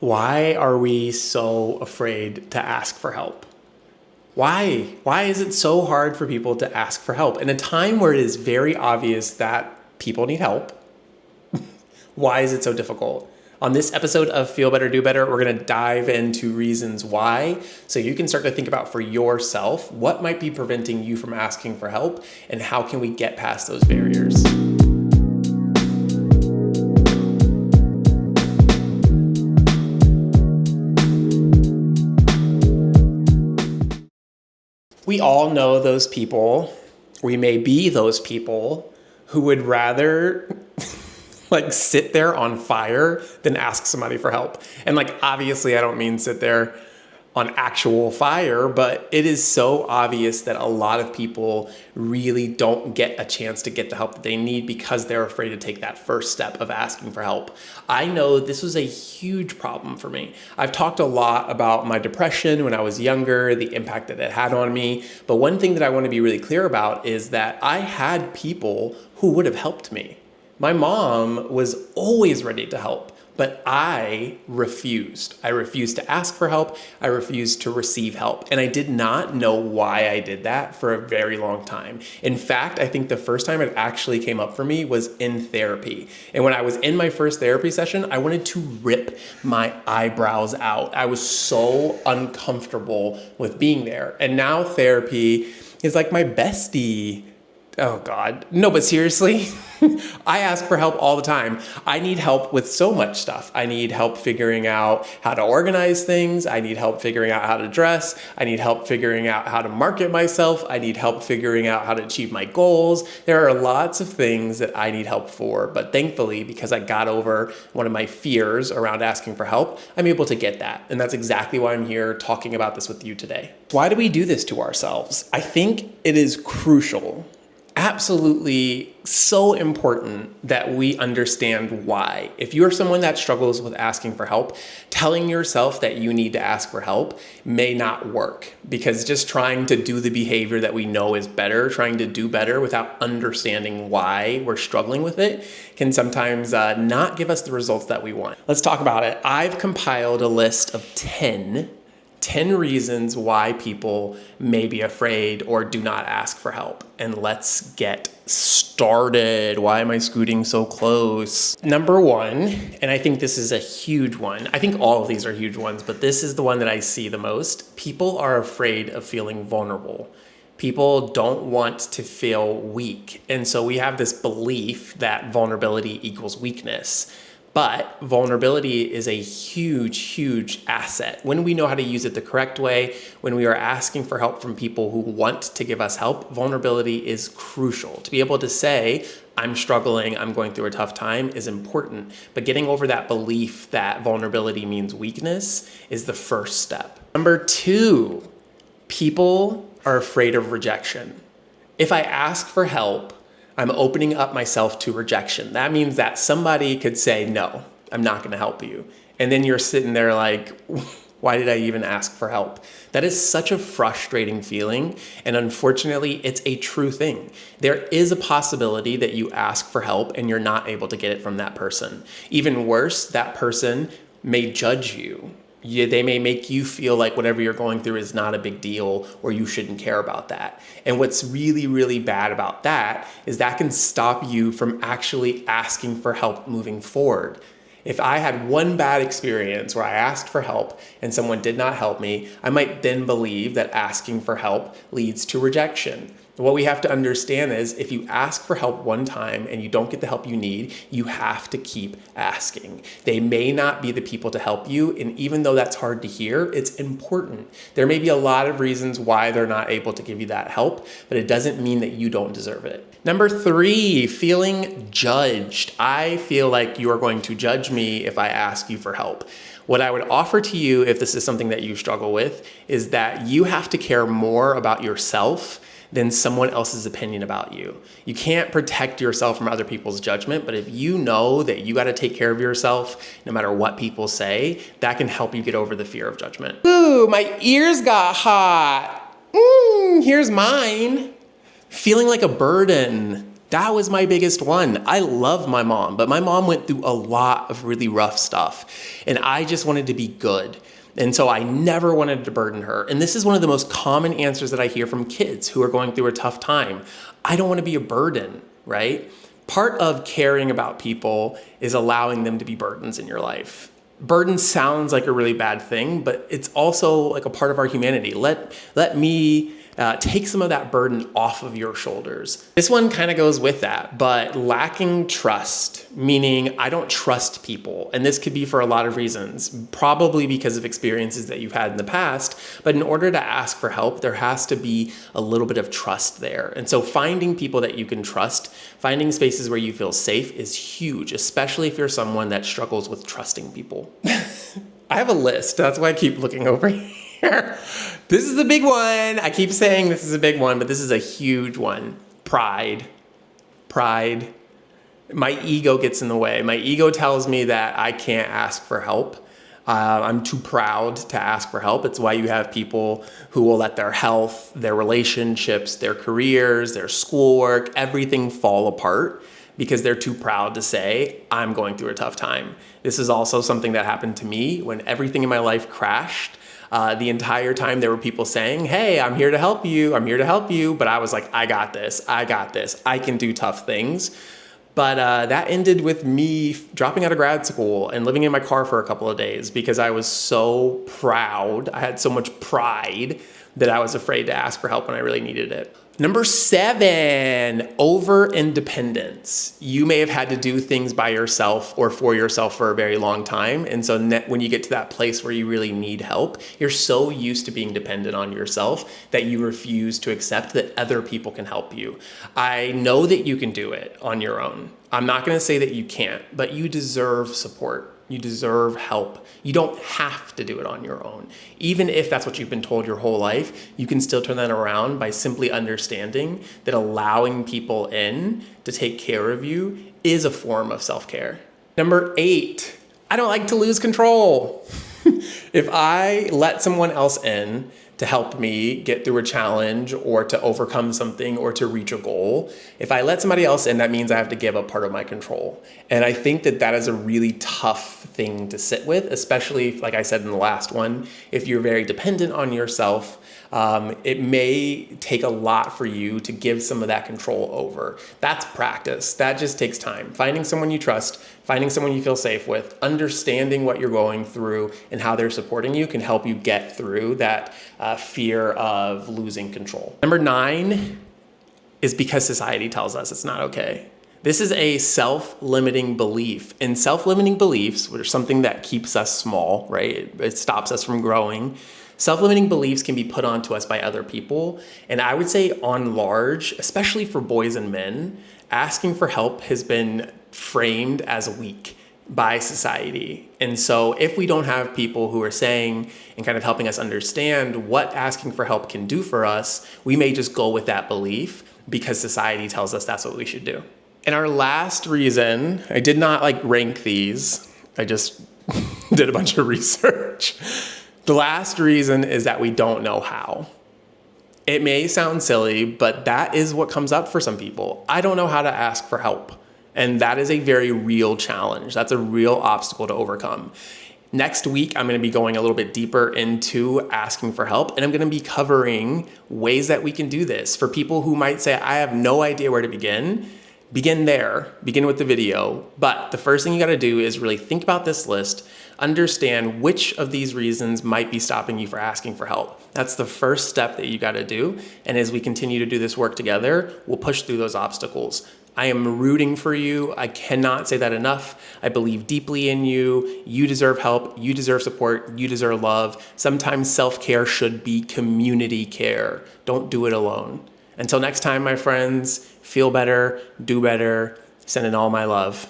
Why are we so afraid to ask for help? Why? Why is it so hard for people to ask for help? In a time where it is very obvious that people need help, why is it so difficult? On this episode of Feel Better, Do Better, we're going to dive into reasons why so you can start to think about for yourself what might be preventing you from asking for help and how can we get past those barriers. We all know those people, we may be those people who would rather sit there on fire than ask somebody for help. And obviously I don't mean sit there on actual fire, but it is so obvious that a lot of people really don't get a chance to get the help that they need because they're afraid to take that first step of asking for help. I know this was a huge problem for me. I've talked a lot about my depression when I was younger, the impact that it had on me. But one thing that I want to be really clear about is that I had people who would have helped me. My mom was always ready to help, but I refused. I refused to ask for help. I refused to receive help. And I did not know why I did that for a very long time. In fact, I think the first time it actually came up for me was in therapy. And when I was in my first therapy session, I wanted to rip my eyebrows out. I was so uncomfortable with being there. And now therapy is like my bestie. Oh God. No, but seriously, I ask for help all the time. I need help with so much stuff. I need help figuring out how to organize things. I need help figuring out how to dress. I need help figuring out how to market myself. I need help figuring out how to achieve my goals. There are lots of things that I need help for, but thankfully, because I got over one of my fears around asking for help, I'm able to get that. And that's exactly why I'm here talking about this with you today. Why do we do this to ourselves? I think it is crucial, absolutely so important that we understand why. If you're someone that struggles with asking for help, telling yourself that you need to ask for help may not work, because just trying to do the behavior that we know is better, trying to do better without understanding why we're struggling with it, can sometimes not give us the results that we want. Let's talk about it. I've compiled a list of 10 reasons why people may be afraid or do not ask for help. And let's get started. Why am I scooting so close? Number one, and I think this is a huge one. I think all of these are huge ones, but this is the one that I see the most. People are afraid of feeling vulnerable. People don't want to feel weak. And so we have this belief that vulnerability equals weakness. But vulnerability is a huge, huge asset. When we know how to use it the correct way, when we are asking for help from people who want to give us help, vulnerability is crucial. To be able to say, I'm struggling, I'm going through a tough time is important. But getting over that belief that vulnerability means weakness is the first step. Number two, people are afraid of rejection. If I ask for help, I'm opening up myself to rejection. That means that somebody could say, no, I'm not going to help you. And then you're sitting there like, why did I even ask for help? That is such a frustrating feeling. And unfortunately, it's a true thing. There is a possibility that you ask for help and you're not able to get it from that person. Even worse, that person may judge you. They may make you feel like whatever you're going through is not a big deal or you shouldn't care about that. And what's really, really bad about that is that can stop you from actually asking for help moving forward. If I had one bad experience where I asked for help and someone did not help me, I might then believe that asking for help leads to rejection. What we have to understand is if you ask for help one time and you don't get the help you need, you have to keep asking. They may not be the people to help you, and even though that's hard to hear, it's important. There may be a lot of reasons why they're not able to give you that help, but it doesn't mean that you don't deserve it. Number three, feeling judged. I feel like you are going to judge me if I ask you for help. What I would offer to you, if this is something that you struggle with, is that you have to care more about yourself than someone else's opinion about you. You can't protect yourself from other people's judgment, but if you know that you gotta take care of yourself no matter what people say, that can help you get over the fear of judgment. Ooh, my ears got hot. Here's mine. Feeling like a burden. That was my biggest one. I love my mom, but my mom went through a lot of really rough stuff, and I just wanted to be good. And so I never wanted to burden her. And this is one of the most common answers that I hear from kids who are going through a tough time. I don't want to be a burden, right? Part of caring about people is allowing them to be burdens in your life. Burden sounds like a really bad thing, but it's also like a part of our humanity. Let me take some of that burden off of your shoulders. This one kind of goes with that, but lacking trust, meaning I don't trust people. And this could be for a lot of reasons, probably because of experiences that you've had in the past. But in order to ask for help, there has to be a little bit of trust there. And so finding people that you can trust, finding spaces where you feel safe is huge, especially if you're someone that struggles with trusting people. I have a list. That's why I keep looking over here. This is a big one. I keep saying this is a big one, but this is a huge one. Pride. My ego gets in the way. My ego tells me that I can't ask for help. I'm too proud to ask for help. It's why you have people who will let their health, their relationships, their careers, their schoolwork, everything fall apart because they're too proud to say, I'm going through a tough time. This is also something that happened to me when everything in my life crashed. The entire time there were people saying, hey, I'm here to help you. I'm here to help you. But I was like, I got this. I can do tough things. But that ended with me dropping out of grad school and living in my car for a couple of days because I was so proud. I had so much pride that I was afraid to ask for help when I really needed it. Number 7, over-independence. You may have had to do things by yourself or for yourself for a very long time. And so when you get to that place where you really need help, you're so used to being dependent on yourself that you refuse to accept that other people can help you. I know that you can do it on your own. I'm not going to say that you can't, but you deserve support. You deserve help. You don't have to do it on your own. Even if that's what you've been told your whole life, you can still turn that around by simply understanding that allowing people in to take care of you is a form of self-care. Number 8, I don't like to lose control. If I let someone else in to help me get through a challenge or to overcome something or to reach a goal, if I let somebody else in, that means I have to give up part of my control. And I think that that is a really tough thing to sit with, especially, like I said in the last one, if you're very dependent on yourself. It may take a lot for you to give some of that control over. That's practice. That just takes time. Finding someone you trust, finding someone you feel safe with, understanding what you're going through and how they're supporting you can help you get through that fear of losing control. Number 9 is because society tells us it's not okay. This is a self-limiting belief. And self-limiting beliefs, which are something that keeps us small, right? It stops us from growing. Self-limiting beliefs can be put onto us by other people. And I would say on large, especially for boys and men, asking for help has been framed as weak by society. And so if we don't have people who are saying and kind of helping us understand what asking for help can do for us, we may just go with that belief because society tells us that's what we should do. And our last reason, I did not rank these. I just did a bunch of research. The last reason is that we don't know how. It may sound silly, but that is what comes up for some people. I don't know how to ask for help. And that is a very real challenge. That's a real obstacle to overcome. Next week, I'm going to be going a little bit deeper into asking for help, and I'm going to be covering ways that we can do this. For people who might say, I have no idea where to begin, begin there, begin with the video. But the first thing you got to do is really think about this list, understand which of these reasons might be stopping you from asking for help. That's the first step that you got to do. And as we continue to do this work together, we'll push through those obstacles. I am rooting for you. I cannot say that enough. I believe deeply in you. You deserve help. You deserve support. You deserve love. Sometimes self-care should be community care. Don't do it alone. Until next time, my friends, feel better, do better. Sending all my love.